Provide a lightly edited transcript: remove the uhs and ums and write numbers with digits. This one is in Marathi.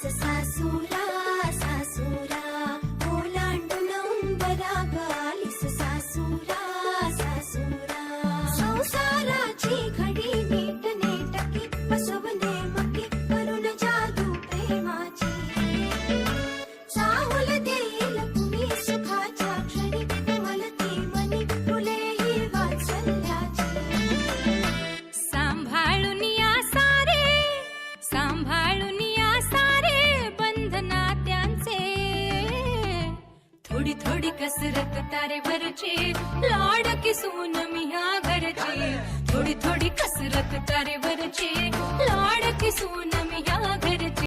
सासूरा सासूरा ओलांडून उंबरा गालीस सासूरा सासूरा संसाराची घडी नीट नेटकी बसवणे मकी करून जादू प्रेमाची चाहुल देईल कुणी सुखाच्या क्षणी उमलती मनी फुले ही वात्सल्याची सांभाळून या सारे बंधना त्यांचे थोडी थोडी कसरत तारेवरची लाडकी सून मी ह्या घरची थोडी थोडी कसरत तारेवरची लाडकी सून मी ह्या घरची